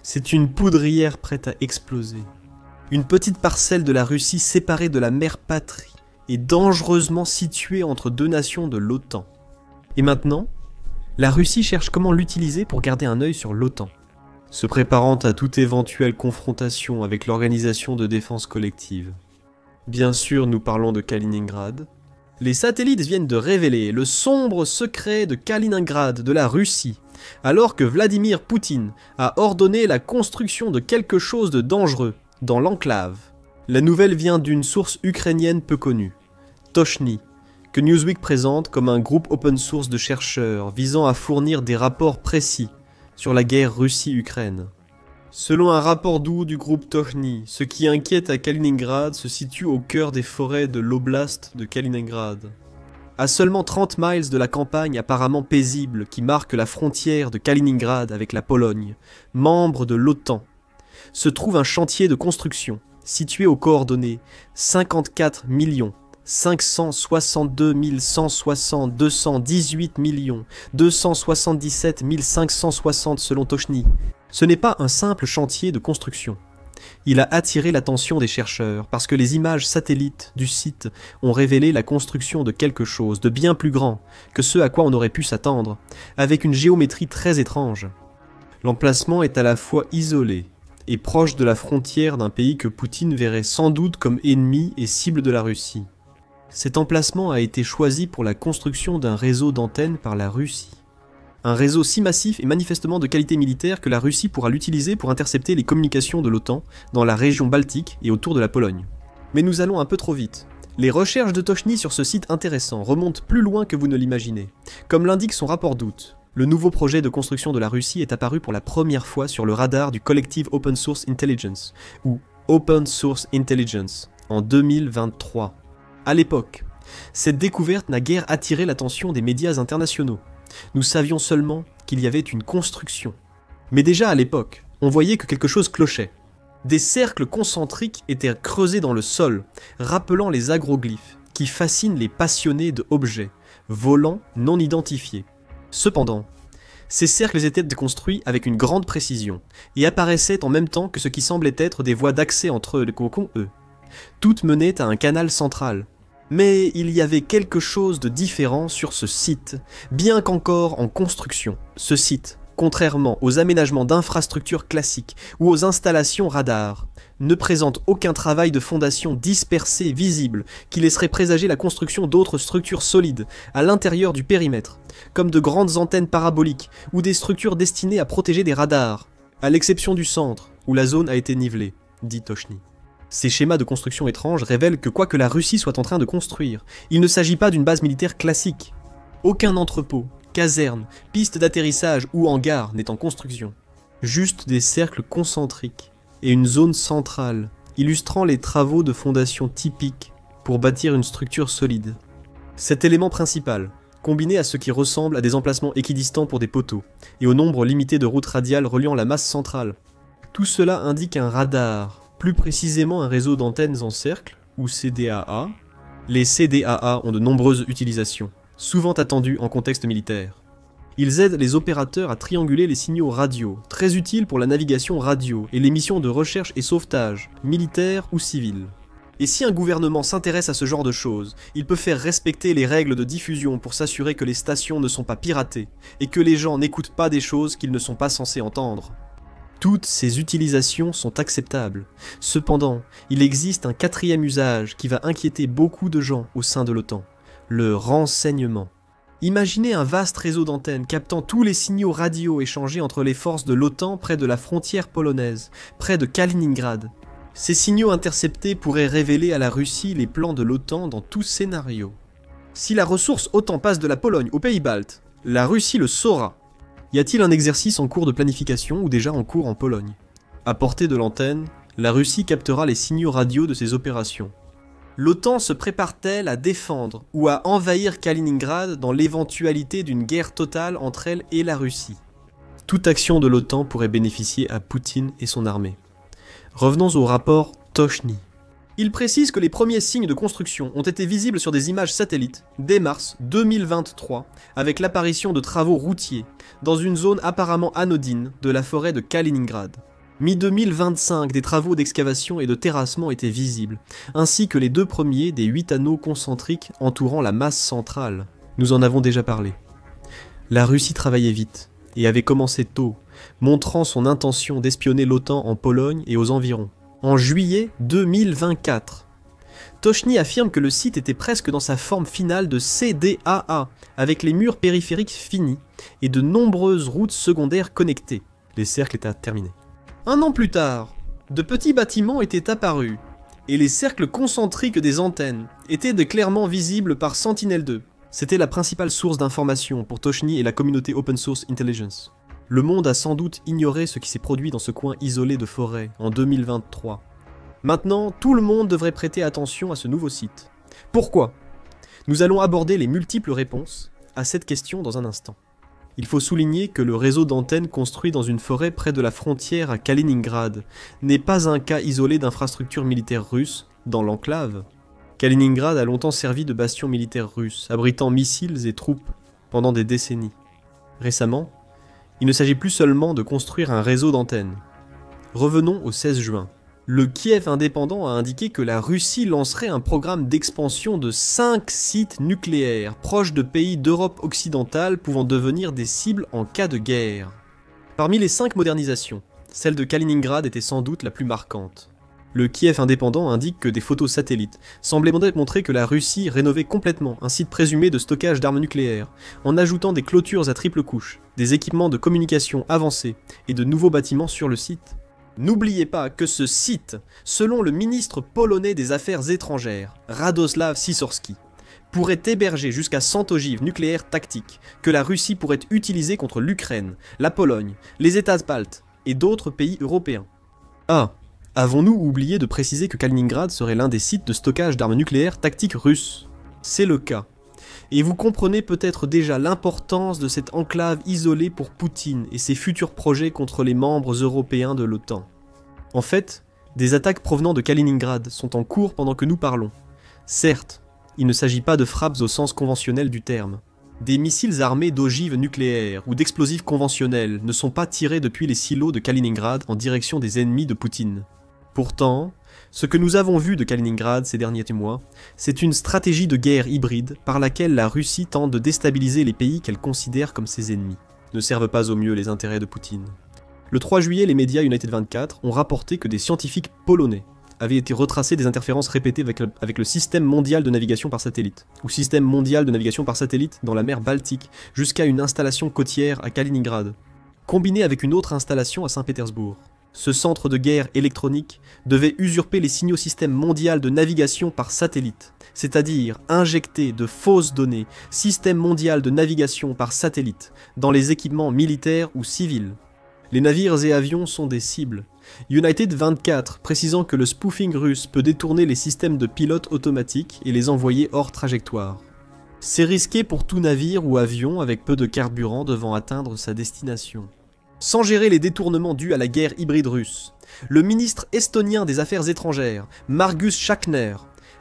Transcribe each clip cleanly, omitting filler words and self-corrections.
C'est une poudrière prête à exploser. Une petite parcelle de la Russie séparée de la mère patrie et dangereusement située entre deux nations de l'OTAN. Et maintenant, la Russie cherche comment l'utiliser pour garder un œil sur l'OTAN, se préparant à toute éventuelle confrontation avec l'Organisation de défense collective. Bien sûr, nous parlons de Kaliningrad. Les satellites viennent de révéler le sombre secret de Kaliningrad de la Russie, alors que Vladimir Poutine a ordonné la construction de quelque chose de dangereux dans l'enclave. La nouvelle vient d'une source ukrainienne peu connue, Tochny, que Newsweek présente comme un groupe open source de chercheurs visant à fournir des rapports précis sur la guerre Russie-Ukraine. Selon un rapport doux du groupe Tochny, ce qui inquiète à Kaliningrad se situe au cœur des forêts de l'oblast de Kaliningrad. À seulement 30 miles de la campagne apparemment paisible qui marque la frontière de Kaliningrad avec la Pologne, membre de l'OTAN, se trouve un chantier de construction situé aux coordonnées 54 562 160 218 277 560 selon Tochny. Ce n'est pas un simple chantier de construction. Il a attiré l'attention des chercheurs parce que les images satellites du site ont révélé la construction de quelque chose de bien plus grand que ce à quoi on aurait pu s'attendre, avec une géométrie très étrange. L'emplacement est à la fois isolé et proche de la frontière d'un pays que Poutine verrait sans doute comme ennemi et cible de la Russie. Cet emplacement a été choisi pour la construction d'un réseau d'antennes par la Russie. Un réseau si massif et manifestement de qualité militaire que la Russie pourra l'utiliser pour intercepter les communications de l'OTAN dans la région baltique et autour de la Pologne. Mais nous allons un peu trop vite. Les recherches de Tochny sur ce site intéressant remontent plus loin que vous ne l'imaginez. Comme l'indique son rapport d'août, le nouveau projet de construction de la Russie est apparu pour la première fois sur le radar du Collective Open Source Intelligence, ou Open Source Intelligence, en 2023. À l'époque, cette découverte n'a guère attiré l'attention des médias internationaux. Nous savions seulement qu'il y avait une construction. Mais déjà à l'époque, on voyait que quelque chose clochait. Des cercles concentriques étaient creusés dans le sol, rappelant les agroglyphes qui fascinent les passionnés de objets, volants non identifiés. Cependant, ces cercles étaient construits avec une grande précision et apparaissaient en même temps que ce qui semblait être des voies d'accès entre eux. Toutes menaient à un canal central. Mais il y avait quelque chose de différent sur ce site, bien qu'encore en construction. Ce site, contrairement aux aménagements d'infrastructures classiques ou aux installations radars, ne présente aucun travail de fondation dispersé visible qui laisserait présager la construction d'autres structures solides à l'intérieur du périmètre, comme de grandes antennes paraboliques ou des structures destinées à protéger des radars, à l'exception du centre, où la zone a été nivelée, dit Tochny. Ces schémas de construction étranges révèlent que quoi que la Russie soit en train de construire, il ne s'agit pas d'une base militaire classique. Aucun entrepôt, caserne, piste d'atterrissage ou hangar n'est en construction. Juste des cercles concentriques et une zone centrale, illustrant les travaux de fondation typiques pour bâtir une structure solide. Cet élément principal, combiné à ce qui ressemble à des emplacements équidistants pour des poteaux, et au nombre limité de routes radiales reliant la masse centrale, tout cela indique un radar, plus précisément un réseau d'antennes en cercle, ou CDAA. Les CDAA ont de nombreuses utilisations, souvent attendues en contexte militaire. Ils aident les opérateurs à trianguler les signaux radio, très utiles pour la navigation radio et les missions de recherche et sauvetage, militaires ou civiles. Et si un gouvernement s'intéresse à ce genre de choses, il peut faire respecter les règles de diffusion pour s'assurer que les stations ne sont pas piratées, et que les gens n'écoutent pas des choses qu'ils ne sont pas censés entendre. Toutes ces utilisations sont acceptables. Cependant, il existe un quatrième usage qui va inquiéter beaucoup de gens au sein de l'OTAN, le renseignement. Imaginez un vaste réseau d'antennes captant tous les signaux radio échangés entre les forces de l'OTAN près de la frontière polonaise, près de Kaliningrad. Ces signaux interceptés pourraient révéler à la Russie les plans de l'OTAN dans tout scénario. Si la ressource OTAN passe de la Pologne aux Pays-Baltes, la Russie le saura. Y a-t-il un exercice en cours de planification ou déjà en cours en Pologne? À portée de l'antenne, la Russie captera les signaux radio de ses opérations. L'OTAN se prépare-t-elle à défendre ou à envahir Kaliningrad dans l'éventualité d'une guerre totale entre elle et la Russie? Toute action de l'OTAN pourrait bénéficier à Poutine et son armée. Revenons au rapport Tochny. Il précise que les premiers signes de construction ont été visibles sur des images satellites dès mars 2023 avec l'apparition de travaux routiers dans une zone apparemment anodine de la forêt de Kaliningrad. Mi-2025, des travaux d'excavation et de terrassement étaient visibles, ainsi que les 2 premiers des 8 anneaux concentriques entourant la masse centrale. Nous en avons déjà parlé. La Russie travaillait vite, et avait commencé tôt, montrant son intention d'espionner l'OTAN en Pologne et aux environs. En juillet 2024, Tochny affirme que le site était presque dans sa forme finale de CDAA, avec les murs périphériques finis et de nombreuses routes secondaires connectées. Les cercles étaient terminés. Un an plus tard, de petits bâtiments étaient apparus, et les cercles concentriques des antennes étaient clairement visibles par Sentinel-2. C'était la principale source d'information pour Tochny et la communauté Open Source Intelligence. Le monde a sans doute ignoré ce qui s'est produit dans ce coin isolé de forêt en 2023. Maintenant, tout le monde devrait prêter attention à ce nouveau site. Pourquoi? Nous allons aborder les multiples réponses à cette question dans un instant. Il faut souligner que le réseau d'antennes construit dans une forêt près de la frontière à Kaliningrad n'est pas un cas isolé d'infrastructures militaires russes dans l'enclave. Kaliningrad a longtemps servi de bastion militaire russe, abritant missiles et troupes pendant des décennies. Récemment, il ne s'agit plus seulement de construire un réseau d'antennes. Revenons au 16 juin. Le Kiev indépendant a indiqué que la Russie lancerait un programme d'expansion de 5 sites nucléaires proches de pays d'Europe occidentale pouvant devenir des cibles en cas de guerre. Parmi les 5 modernisations, celle de Kaliningrad était sans doute la plus marquante. Le Kiev indépendant indique que des photos satellites semblaient montrer que la Russie rénovait complètement un site présumé de stockage d'armes nucléaires, en ajoutant des clôtures à triple couche, des équipements de communication avancés et de nouveaux bâtiments sur le site. N'oubliez pas que ce site, selon le ministre polonais des Affaires étrangères, Radosław Sikorski, pourrait héberger jusqu'à 100 ogives nucléaires tactiques que la Russie pourrait utiliser contre l'Ukraine, la Pologne, les États baltes et d'autres pays européens. Ah, avons-nous oublié de préciser que Kaliningrad serait l'un des sites de stockage d'armes nucléaires tactiques russes? C'est le cas. Et vous comprenez peut-être déjà l'importance de cette enclave isolée pour Poutine et ses futurs projets contre les membres européens de l'OTAN. En fait, des attaques provenant de Kaliningrad sont en cours pendant que nous parlons. Certes, il ne s'agit pas de frappes au sens conventionnel du terme. Des missiles armés d'ogives nucléaires ou d'explosifs conventionnels ne sont pas tirés depuis les silos de Kaliningrad en direction des ennemis de Poutine. Pourtant, ce que nous avons vu de Kaliningrad ces derniers mois, c'est une stratégie de guerre hybride par laquelle la Russie tente de déstabiliser les pays qu'elle considère comme ses ennemis. Ne servent pas au mieux les intérêts de Poutine. Le 3 juillet, les médias United 24 ont rapporté que des scientifiques polonais avaient été retracés des interférences répétées avec le système mondial de navigation par satellite, ou système mondial de navigation par satellite dans la mer Baltique, jusqu'à une installation côtière à Kaliningrad, combinée avec une autre installation à Saint-Pétersbourg. Ce centre de guerre électronique devait usurper les signaux système mondial de navigation par satellite, c'est-à-dire injecter de fausses données système mondial de navigation par satellite dans les équipements militaires ou civils. Les navires et avions sont des cibles. United 24 précisant que le spoofing russe peut détourner les systèmes de pilote automatiques et les envoyer hors trajectoire. C'est risqué pour tout navire ou avion avec peu de carburant devant atteindre sa destination. Sans gérer les détournements dus à la guerre hybride russe, le ministre estonien des Affaires étrangères, Margus Schachner,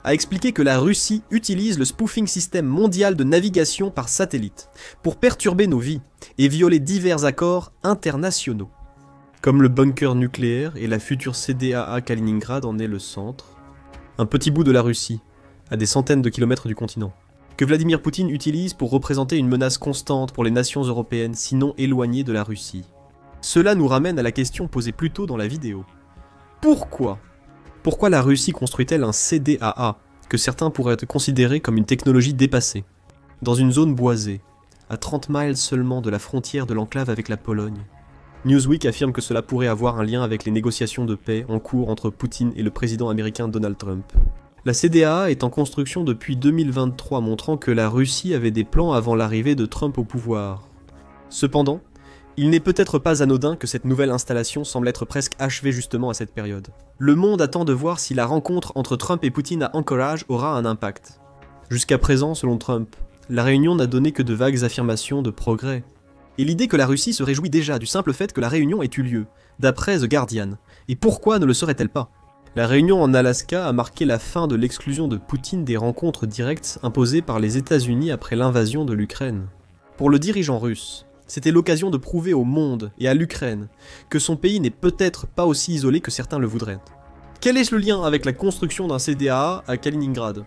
a expliqué que la Russie utilise le spoofing système mondial de navigation par satellite pour perturber nos vies et violer divers accords internationaux. Comme le bunker nucléaire et la future CDAA Kaliningrad en est le centre, un petit bout de la Russie, à des centaines de kilomètres du continent, que Vladimir Poutine utilise pour représenter une menace constante pour les nations européennes sinon éloignées de la Russie. Cela nous ramène à la question posée plus tôt dans la vidéo. Pourquoi la Russie construit-elle un CDAA, que certains pourraient considérer comme une technologie dépassée, dans une zone boisée, à 30 miles seulement de la frontière de l'enclave avec la Pologne? Newsweek affirme que cela pourrait avoir un lien avec les négociations de paix en cours entre Poutine et le président américain Donald Trump. La CDAA est en construction depuis 2023, montrant que la Russie avait des plans avant l'arrivée de Trump au pouvoir. Cependant, il n'est peut-être pas anodin que cette nouvelle installation semble être presque achevée justement à cette période. Le monde attend de voir si la rencontre entre Trump et Poutine à Anchorage aura un impact. Jusqu'à présent, selon Trump, la réunion n'a donné que de vagues affirmations de progrès. Et l'idée que la Russie se réjouit déjà du simple fait que la réunion ait eu lieu, d'après The Guardian. Et pourquoi ne le serait-elle pas? La réunion en Alaska a marqué la fin de l'exclusion de Poutine des rencontres directes imposées par les États-Unis après l'invasion de l'Ukraine. Pour le dirigeant russe, C'était l'occasion de prouver au monde et à l'Ukraine que son pays n'est peut-être pas aussi isolé que certains le voudraient. Quel est le lien avec la construction d'un CDAA à Kaliningrad?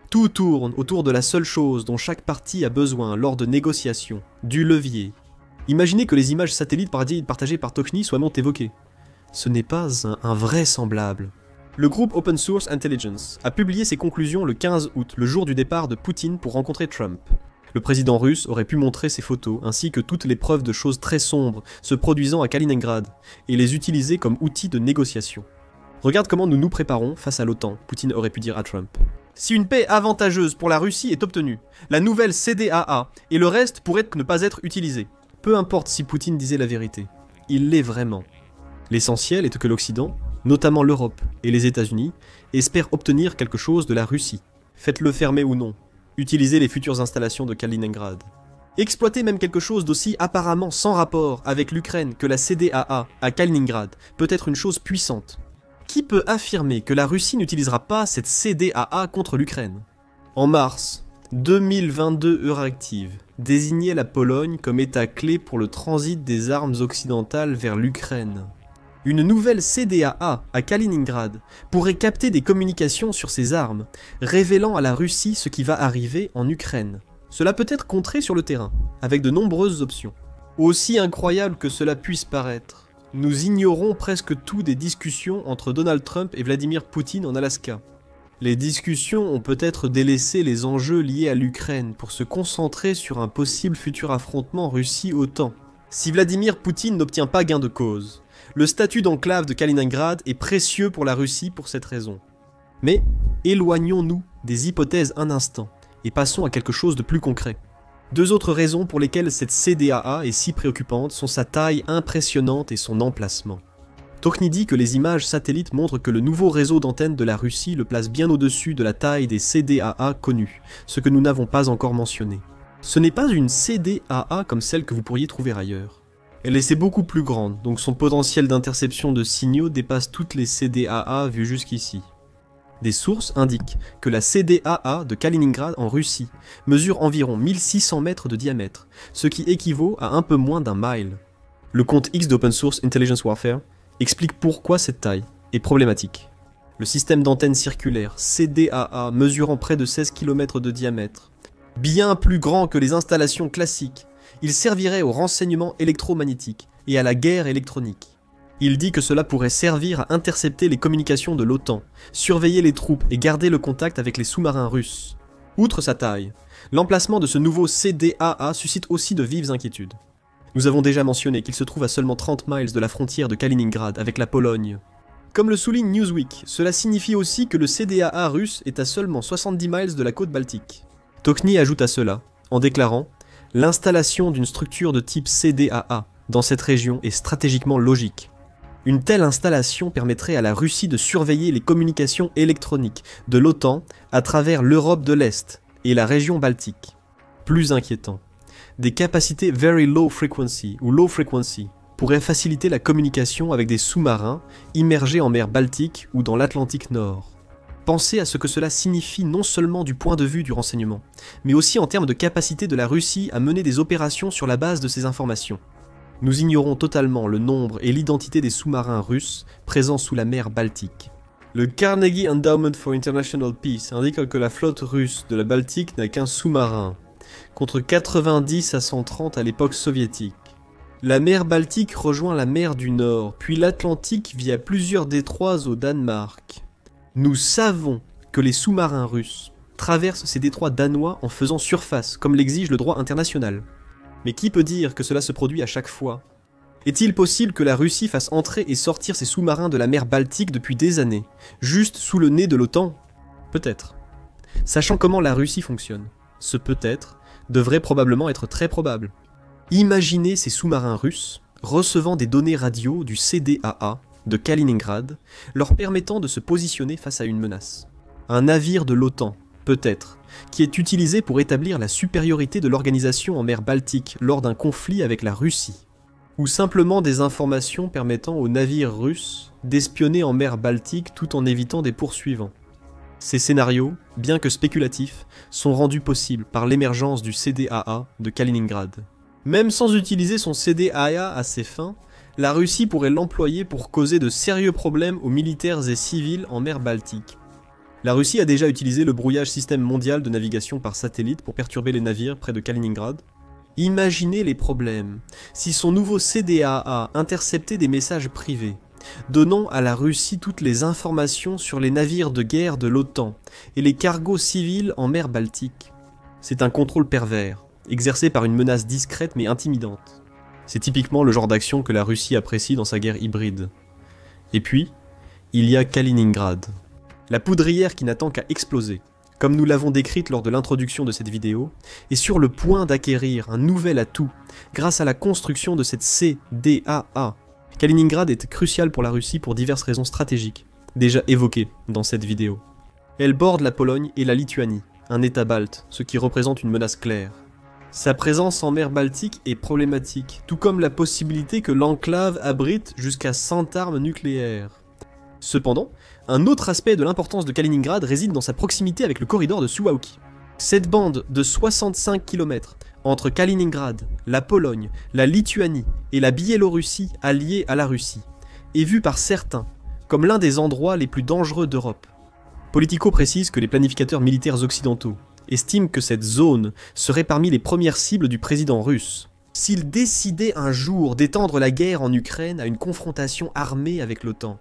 Tout tourne autour de la seule chose dont chaque partie a besoin lors de négociations, du levier. Imaginez que les images satellites partagées par Tochny soient non évoquées. Ce n'est pas un vraisemblable. Le groupe Open Source Intelligence a publié ses conclusions le 15 août, le jour du départ de Poutine pour rencontrer Trump. Le président russe aurait pu montrer ses photos, ainsi que toutes les preuves de choses très sombres se produisant à Kaliningrad, et les utiliser comme outil de négociation. Regarde comment nous nous préparons face à l'OTAN, Poutine aurait pu dire à Trump. Si une paix avantageuse pour la Russie est obtenue, la nouvelle CDAA et le reste pourraient ne pas être utilisés. Peu importe si Poutine disait la vérité, il l'est vraiment. L'essentiel est que l'Occident, notamment l'Europe et les États-Unis, espèrent obtenir quelque chose de la Russie. Faites-le fermer ou non. Utilisez les futures installations de Kaliningrad. Exploiter même quelque chose d'aussi apparemment sans rapport avec l'Ukraine que la CDAA à Kaliningrad peut être une chose puissante. Qui peut affirmer que la Russie n'utilisera pas cette CDAA contre l'Ukraine? En mars 2022, Euractiv désignait la Pologne comme état clé pour le transit des armes occidentales vers l'Ukraine. Une nouvelle CDAA à Kaliningrad pourrait capter des communications sur ces armes, révélant à la Russie ce qui va arriver en Ukraine. Cela peut être contré sur le terrain, avec de nombreuses options. Aussi incroyable que cela puisse paraître, nous ignorons presque tout des discussions entre Donald Trump et Vladimir Poutine en Alaska. Les discussions ont peut-être délaissé les enjeux liés à l'Ukraine pour se concentrer sur un possible futur affrontement Russie-OTAN. Si Vladimir Poutine n'obtient pas gain de cause, le statut d'enclave de Kaliningrad est précieux pour la Russie pour cette raison. Mais éloignons-nous des hypothèses un instant et passons à quelque chose de plus concret. Deux autres raisons pour lesquelles cette CDAA est si préoccupante sont sa taille impressionnante et son emplacement. Tochny dit que les images satellites montrent que le nouveau réseau d'antennes de la Russie le place bien au-dessus de la taille des CDAA connues, ce que nous n'avons pas encore mentionné. Ce n'est pas une CDAA comme celle que vous pourriez trouver ailleurs. Elle est beaucoup plus grande, donc son potentiel d'interception de signaux dépasse toutes les CDAA vues jusqu'ici. Des sources indiquent que la CDAA de Kaliningrad en Russie mesure environ 1600 mètres de diamètre, ce qui équivaut à un peu moins d'un mile. Le compte X d'Open Source Intelligence Warfare explique pourquoi cette taille est problématique. Le système d'antenne circulaire CDAA mesurant près de 16 km de diamètre, bien plus grand que les installations classiques, il servirait au renseignement électromagnétique et à la guerre électronique. Il dit que cela pourrait servir à intercepter les communications de l'OTAN, surveiller les troupes et garder le contact avec les sous-marins russes. Outre sa taille, l'emplacement de ce nouveau CDAA suscite aussi de vives inquiétudes. Nous avons déjà mentionné qu'il se trouve à seulement 30 miles de la frontière de Kaliningrad avec la Pologne. Comme le souligne Newsweek, cela signifie aussi que le CDAA russe est à seulement 70 miles de la côte baltique. Tochny ajoute à cela, en déclarant « L'installation d'une structure de type CDAA dans cette région est stratégiquement logique. Une telle installation permettrait à la Russie de surveiller les communications électroniques de l'OTAN à travers l'Europe de l'Est et la région baltique. Plus inquiétant, des capacités Very Low Frequency ou Low Frequency pourraient faciliter la communication avec des sous-marins immergés en mer Baltique ou dans l'Atlantique Nord. Pensez à ce que cela signifie non seulement du point de vue du renseignement, mais aussi en termes de capacité de la Russie à mener des opérations sur la base de ces informations. Nous ignorons totalement le nombre et l'identité des sous-marins russes présents sous la mer Baltique. Le Carnegie Endowment for International Peace indique que la flotte russe de la Baltique n'a qu'un sous-marin, contre 90 à 130 à l'époque soviétique. La mer Baltique rejoint la mer du Nord, puis l'Atlantique via plusieurs détroits au Danemark. Nous savons que les sous-marins russes traversent ces détroits danois en faisant surface, comme l'exige le droit international. Mais qui peut dire que cela se produit à chaque fois? Est-il possible que la Russie fasse entrer et sortir ses sous-marins de la mer Baltique depuis des années, juste sous le nez de l'OTAN? Peut-être. Sachant comment la Russie fonctionne, ce peut-être devrait probablement être très probable. Imaginez ces sous-marins russes recevant des données radio du CDAA de Kaliningrad, leur permettant de se positionner face à une menace. Un navire de l'OTAN, peut-être, qui est utilisé pour établir la supériorité de l'organisation en mer Baltique lors d'un conflit avec la Russie. Ou simplement des informations permettant aux navires russes d'espionner en mer Baltique tout en évitant des poursuivants. Ces scénarios, bien que spéculatifs, sont rendus possibles par l'émergence du CDAA de Kaliningrad. Même sans utiliser son CDAA à ses fins, la Russie pourrait l'employer pour causer de sérieux problèmes aux militaires et civils en mer Baltique. La Russie a déjà utilisé le brouillage système mondial de navigation par satellite pour perturber les navires près de Kaliningrad. Imaginez les problèmes si son nouveau CDAA interceptait des messages privés, donnant à la Russie toutes les informations sur les navires de guerre de l'OTAN et les cargos civils en mer Baltique. C'est un contrôle pervers, exercé par une menace discrète mais intimidante. C'est typiquement le genre d'action que la Russie apprécie dans sa guerre hybride. Et puis, il y a Kaliningrad. La poudrière qui n'attend qu'à exploser, comme nous l'avons décrite lors de l'introduction de cette vidéo, est sur le point d'acquérir un nouvel atout grâce à la construction de cette CDAA. Kaliningrad est crucial pour la Russie pour diverses raisons stratégiques, déjà évoquées dans cette vidéo. Elle borde la Pologne et la Lituanie, un état balte, ce qui représente une menace claire. Sa présence en mer Baltique est problématique, tout comme la possibilité que l'enclave abrite jusqu'à 100 armes nucléaires. Cependant, un autre aspect de l'importance de Kaliningrad réside dans sa proximité avec le corridor de Suwałki. Cette bande de 65 km entre Kaliningrad, la Pologne, la Lituanie et la Biélorussie alliée à la Russie est vue par certains comme l'un des endroits les plus dangereux d'Europe. Politico précise que les planificateurs militaires occidentaux estiment que cette zone serait parmi les premières cibles du président russe. S'il décidait un jour d'étendre la guerre en Ukraine à une confrontation armée avec l'OTAN,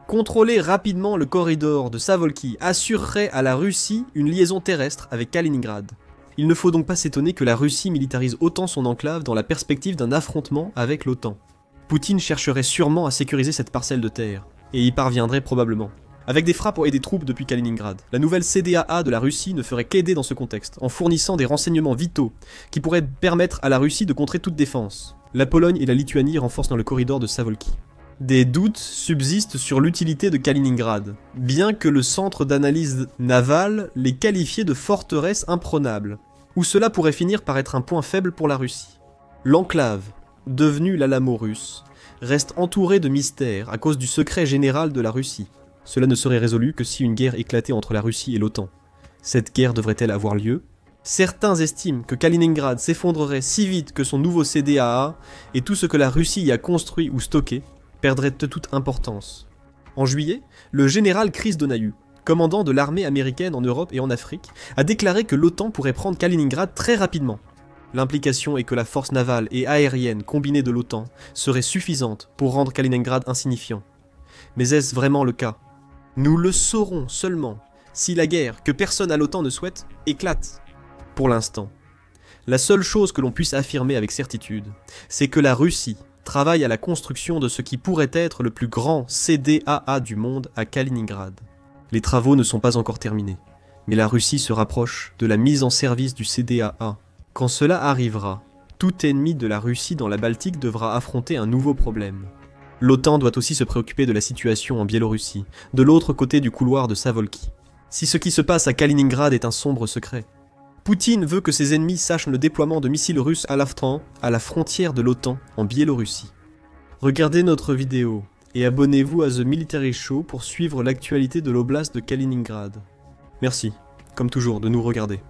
contrôler rapidement le corridor de Savolki assurerait à la Russie une liaison terrestre avec Kaliningrad. Il ne faut donc pas s'étonner que la Russie militarise autant son enclave dans la perspective d'un affrontement avec l'OTAN. Poutine chercherait sûrement à sécuriser cette parcelle de terre, et y parviendrait probablement. Avec des frappes et des troupes depuis Kaliningrad, la nouvelle CDAA de la Russie ne ferait qu'aider dans ce contexte, en fournissant des renseignements vitaux qui pourraient permettre à la Russie de contrer toute défense. La Pologne et la Lituanie renforcent dans le corridor de Savolki. Des doutes subsistent sur l'utilité de Kaliningrad, bien que le centre d'analyse navale les qualifiait de forteresse imprenable, où cela pourrait finir par être un point faible pour la Russie. L'enclave, devenue l'Alamo russe, reste entourée de mystères à cause du secret général de la Russie. Cela ne serait résolu que si une guerre éclatait entre la Russie et l'OTAN. Cette guerre devrait-elle avoir lieu ? Certains estiment que Kaliningrad s'effondrerait si vite que son nouveau CDAA et tout ce que la Russie y a construit ou stocké perdrait de toute importance. En juillet, le général Chris Donahu, commandant de l'armée américaine en Europe et en Afrique, a déclaré que l'OTAN pourrait prendre Kaliningrad très rapidement. L'implication est que la force navale et aérienne combinée de l'OTAN serait suffisante pour rendre Kaliningrad insignifiant. Mais est-ce vraiment le cas ? Nous le saurons seulement si la guerre, que personne à l'OTAN ne souhaite, éclate. Pour l'instant, la seule chose que l'on puisse affirmer avec certitude, c'est que la Russie travaille à la construction de ce qui pourrait être le plus grand CDAA du monde à Kaliningrad. Les travaux ne sont pas encore terminés, mais la Russie se rapproche de la mise en service du CDAA. Quand cela arrivera, tout ennemi de la Russie dans la Baltique devra affronter un nouveau problème. L'OTAN doit aussi se préoccuper de la situation en Biélorussie, de l'autre côté du couloir de Savolki. Si ce qui se passe à Kaliningrad est un sombre secret, Poutine veut que ses ennemis sachent le déploiement de missiles russes à l'Aftran, à la frontière de l'OTAN, en Biélorussie. Regardez notre vidéo et abonnez-vous à The Military Show pour suivre l'actualité de l'oblast de Kaliningrad. Merci, comme toujours, de nous regarder.